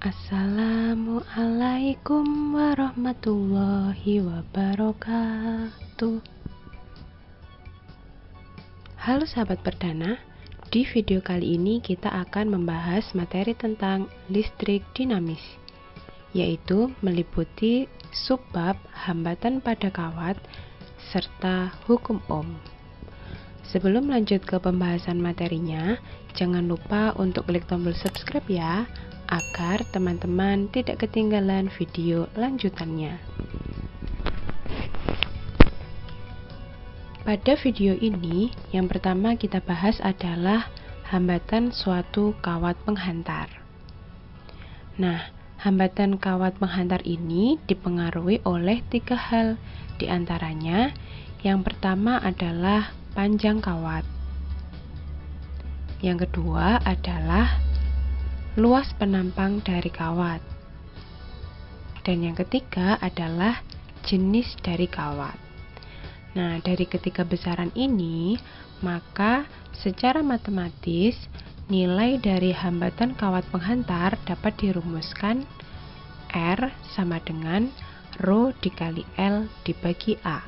Assalamualaikum warahmatullahi wabarakatuh. Halo sahabat perdana, di video kali ini kita akan membahas materi tentang listrik dinamis, yaitu meliputi subbab hambatan pada kawat serta hukum Ohm. Sebelum lanjut ke pembahasan materinya, jangan lupa untuk klik tombol subscribe ya, agar teman-teman tidak ketinggalan video lanjutannya. Pada video ini, yang pertama kita bahas adalah hambatan suatu kawat penghantar. Nah, hambatan kawat penghantar ini dipengaruhi oleh 3 hal, diantaranya yang pertama adalah panjang kawat, yang kedua adalah luas penampang dari kawat, dan yang ketiga adalah jenis dari kawat. Nah, dari ketiga besaran ini, maka secara matematis nilai dari hambatan kawat penghantar dapat dirumuskan R sama dengan Rho dikali L dibagi A.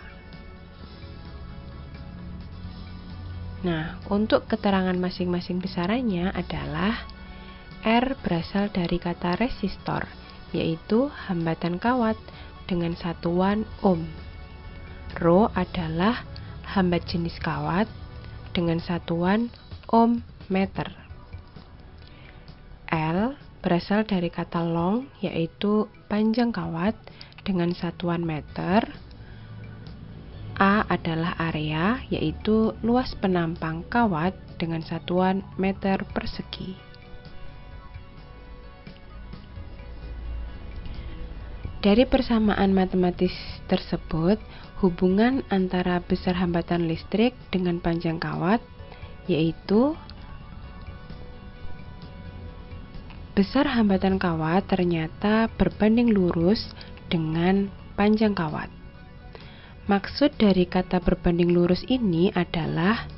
Nah, untuk keterangan masing-masing besarannya adalah R berasal dari kata resistor, yaitu hambatan kawat dengan satuan ohm. Rho adalah hambat jenis kawat dengan satuan ohm meter. L berasal dari kata long, yaitu panjang kawat dengan satuan meter. A adalah area, yaitu luas penampang kawat dengan satuan meter persegi. Dari persamaan matematis tersebut, hubungan antara besar hambatan listrik dengan panjang kawat, yaitu besar hambatan kawat ternyata berbanding lurus dengan panjang kawat. Maksud dari kata berbanding lurus ini adalah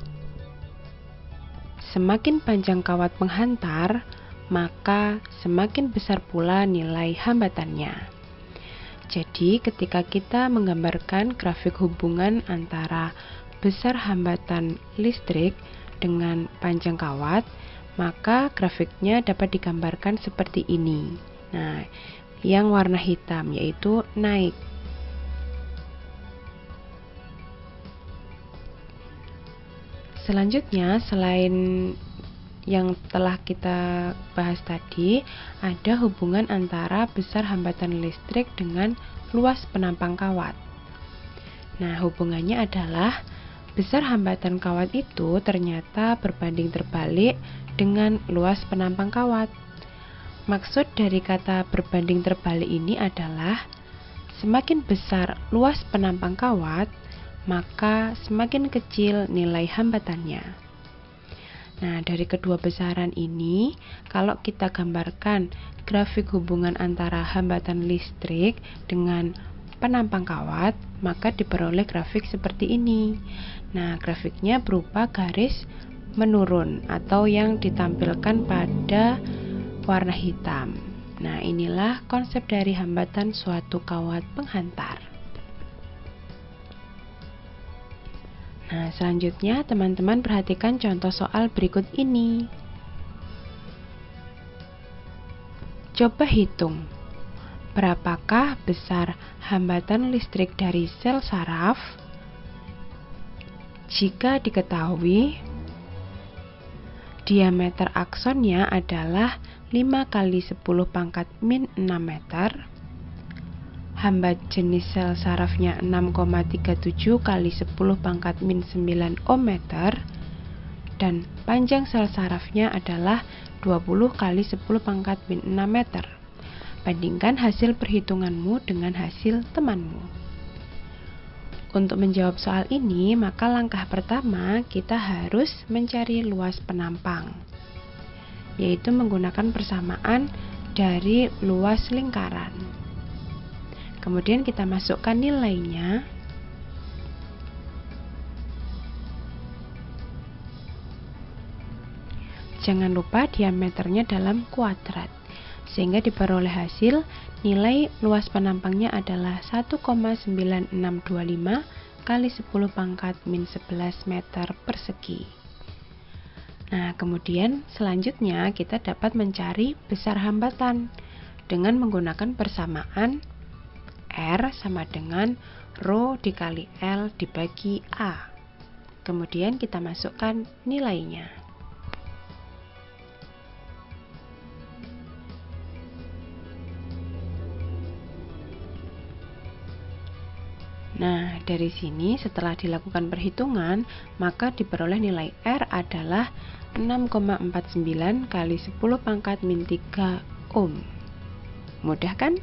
semakin panjang kawat penghantar, maka semakin besar pula nilai hambatannya. Jadi, ketika kita menggambarkan grafik hubungan antara besar hambatan listrik dengan panjang kawat, maka grafiknya dapat digambarkan seperti ini. Nah, yang warna hitam yaitu naik. Selanjutnya, selain yang telah kita bahas tadi, ada hubungan antara besar hambatan listrik dengan luas penampang kawat. Nah, hubungannya adalah besar hambatan kawat itu ternyata berbanding terbalik dengan luas penampang kawat. Maksud dari kata berbanding terbalik ini adalah semakin besar luas penampang kawat, maka semakin kecil nilai hambatannya. Nah, dari kedua besaran ini, kalau kita gambarkan grafik hubungan antara hambatan listrik dengan penampang kawat, maka diperoleh grafik seperti ini. Nah, grafiknya berupa garis menurun atau yang ditampilkan pada warna hitam. Nah, inilah konsep dari hambatan suatu kawat penghantar. Nah, selanjutnya teman-teman perhatikan contoh soal berikut ini. Coba hitung, berapakah besar hambatan listrik dari sel saraf jika diketahui diameter aksonnya adalah 5 kali 10 pangkat min 6 meter, hambat jenis sel sarafnya 6,37 kali 10 pangkat min 9 ohm meter, dan panjang sel sarafnya adalah 20 kali 10 pangkat min 6 meter. Bandingkan hasil perhitunganmu dengan hasil temanmu. Untuk menjawab soal ini, maka langkah pertama kita harus mencari luas penampang, yaitu menggunakan persamaan dari luas lingkaran. Kemudian kita masukkan nilainya. Jangan lupa diameternya dalam kuadrat. sehingga diperoleh hasil nilai luas penampangnya adalah 1,9625 kali 10 pangkat min 11 meter persegi. Nah, kemudian selanjutnya kita dapat mencari besar hambatan dengan menggunakan persamaan R sama dengan Rho dikali L dibagi A. Kemudian kita masukkan nilainya. Nah, dari sini setelah dilakukan perhitungan, maka diperoleh nilai R adalah 6,49 kali 10 pangkat min 3 ohm. Mudah kan?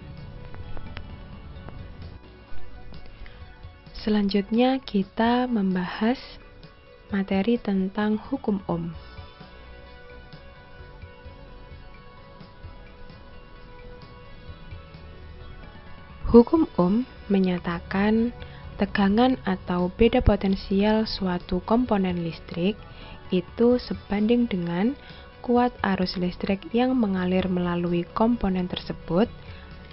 Selanjutnya kita membahas materi tentang hukum ohm. Hukum ohm menyatakan tegangan atau beda potensial suatu komponen listrik itu sebanding dengan kuat arus listrik yang mengalir melalui komponen tersebut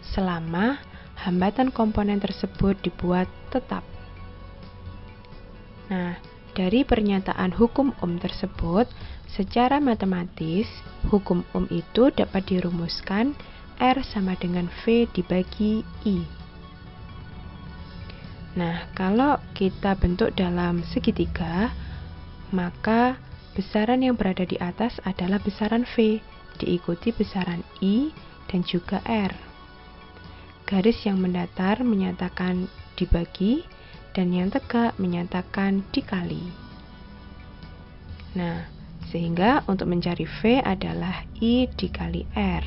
selama hambatan komponen tersebut dibuat tetap. Nah, dari pernyataan hukum ohm tersebut, secara matematis, hukum ohm itu dapat dirumuskan R sama dengan V dibagi I. Nah, kalau kita bentuk dalam segitiga, maka besaran yang berada di atas adalah besaran V, diikuti besaran I dan juga R. Garis yang mendatar menyatakan dibagi, dan yang tegak menyatakan dikali. Nah, sehingga untuk mencari V adalah I dikali R.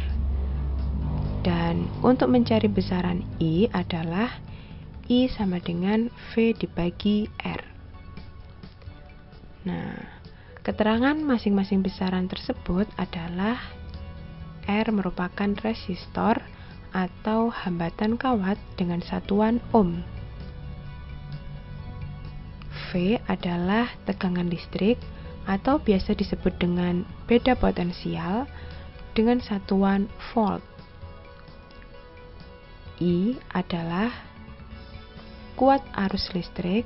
Dan untuk mencari besaran I adalah I sama dengan V dibagi R. Nah, keterangan masing-masing besaran tersebut adalah R merupakan resistor atau hambatan kawat dengan satuan ohm. V adalah tegangan listrik atau biasa disebut dengan beda potensial dengan satuan volt. I adalah kuat arus listrik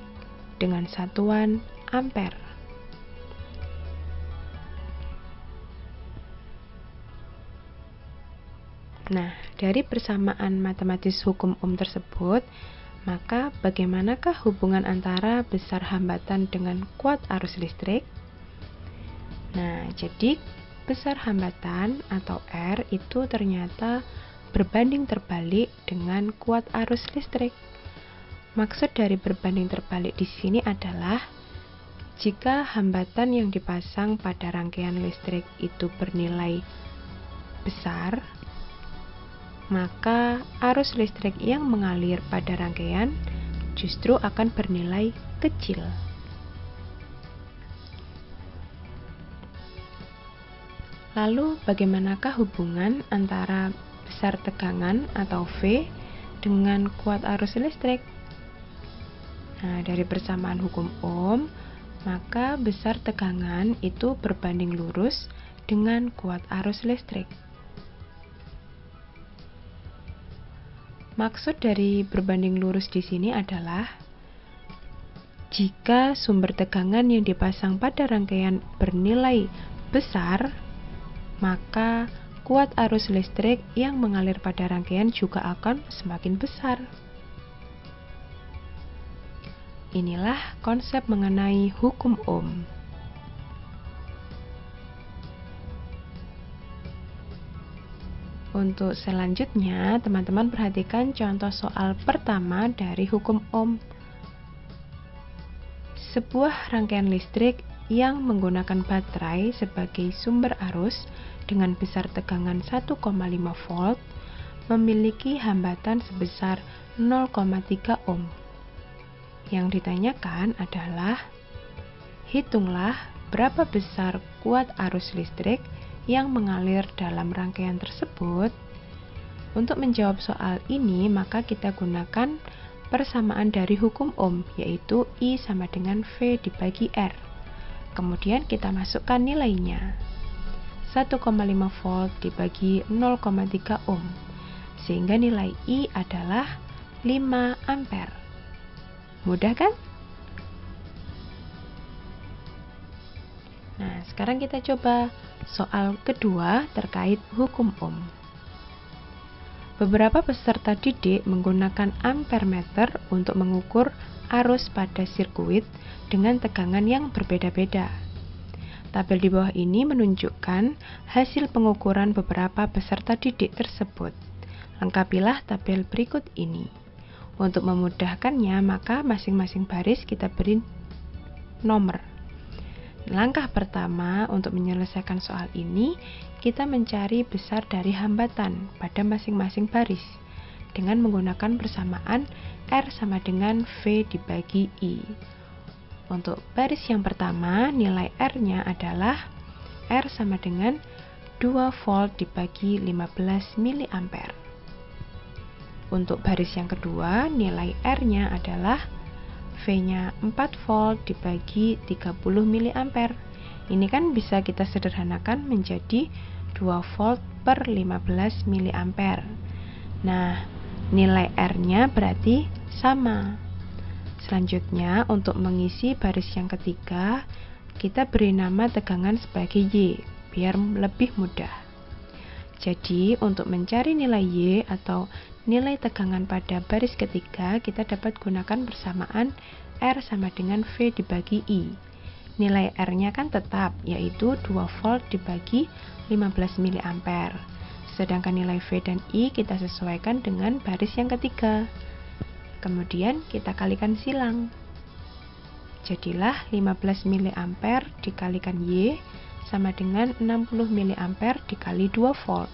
dengan satuan ampere. Nah, dari persamaan matematis hukum ohm tersebut, maka bagaimanakah hubungan antara besar hambatan dengan kuat arus listrik? Nah, jadi besar hambatan atau R itu ternyata berbanding terbalik dengan kuat arus listrik. Maksud dari berbanding terbalik di sini adalah jika hambatan yang dipasang pada rangkaian listrik itu bernilai besar, maka arus listrik yang mengalir pada rangkaian justru akan bernilai kecil. Lalu, bagaimanakah hubungan antara besar tegangan atau V dengan kuat arus listrik? Nah, dari persamaan hukum ohm, maka besar tegangan itu berbanding lurus dengan kuat arus listrik. Maksud dari berbanding lurus di sini adalah jika sumber tegangan yang dipasang pada rangkaian bernilai besar, maka kuat arus listrik yang mengalir pada rangkaian juga akan semakin besar. Inilah konsep mengenai hukum ohm. Untuk selanjutnya, teman-teman perhatikan contoh soal pertama dari hukum ohm. Sebuah rangkaian listrik yang menggunakan baterai sebagai sumber arus dengan besar tegangan 1,5 volt memiliki hambatan sebesar 0,3 ohm. Yang ditanyakan adalah, hitunglah berapa besar kuat arus listrik yang mengalir dalam rangkaian tersebut. Untuk menjawab soal ini, maka kita gunakan persamaan dari hukum ohm, yaitu I sama dengan V dibagi R. Kemudian kita masukkan nilainya. 1,5 volt dibagi 0,3 ohm, sehingga nilai I adalah 5 ampere. Mudah kan? Nah, sekarang kita coba soal kedua terkait hukum ohm. Beberapa peserta didik menggunakan ampermeter untuk mengukur arus pada sirkuit dengan tegangan yang berbeda-beda. Tabel di bawah ini menunjukkan hasil pengukuran beberapa peserta didik tersebut. Lengkapilah tabel berikut ini. Untuk memudahkannya, maka masing-masing baris kita beri nomor. Langkah pertama untuk menyelesaikan soal ini, kita mencari besar dari hambatan pada masing-masing baris dengan menggunakan persamaan R sama dengan V dibagi I. Untuk baris yang pertama, nilai R-nya adalah R sama dengan 2 volt dibagi 15 mA. Untuk baris yang kedua, nilai R-nya adalah V-nya 4 volt dibagi 30 mA. Ini kan bisa kita sederhanakan menjadi 2 volt per 15 mA. Nah, nilai R-nya berarti sama. Selanjutnya, untuk mengisi baris yang ketiga, kita beri nama tegangan sebagai Y, biar lebih mudah. Jadi, untuk mencari nilai Y atau nilai tegangan pada baris ketiga, kita dapat gunakan persamaan R sama dengan V dibagi I. Nilai R-nya kan tetap, yaitu 2 volt dibagi 15 mA. Sedangkan nilai V dan I kita sesuaikan dengan baris yang ketiga. Kemudian kita kalikan silang. Jadilah 15 mA dikalikan Y sama dengan 60 mA dikali 2 volt.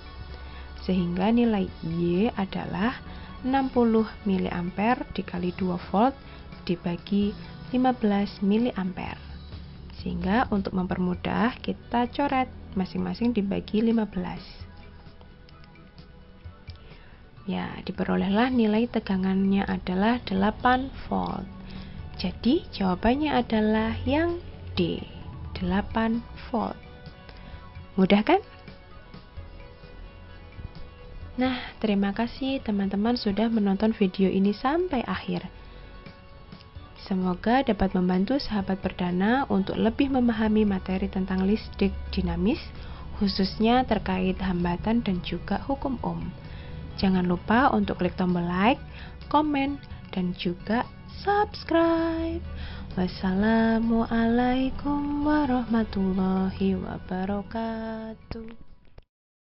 Sehingga nilai Y adalah 60 mA dikali 2 volt dibagi 15 mA. Sehingga untuk mempermudah kita coret masing-masing dibagi 15. Ya, diperolehlah nilai tegangannya adalah 8 volt. Jadi jawabannya adalah yang D, 8 volt. Mudah kan? Nah, terima kasih teman-teman sudah menonton video ini sampai akhir. Semoga dapat membantu sahabat perdana untuk lebih memahami materi tentang listrik dinamis, khususnya terkait hambatan dan juga hukum ohm. Jangan lupa untuk klik tombol like, komen, dan juga subscribe. Wassalamualaikum warahmatullahi wabarakatuh.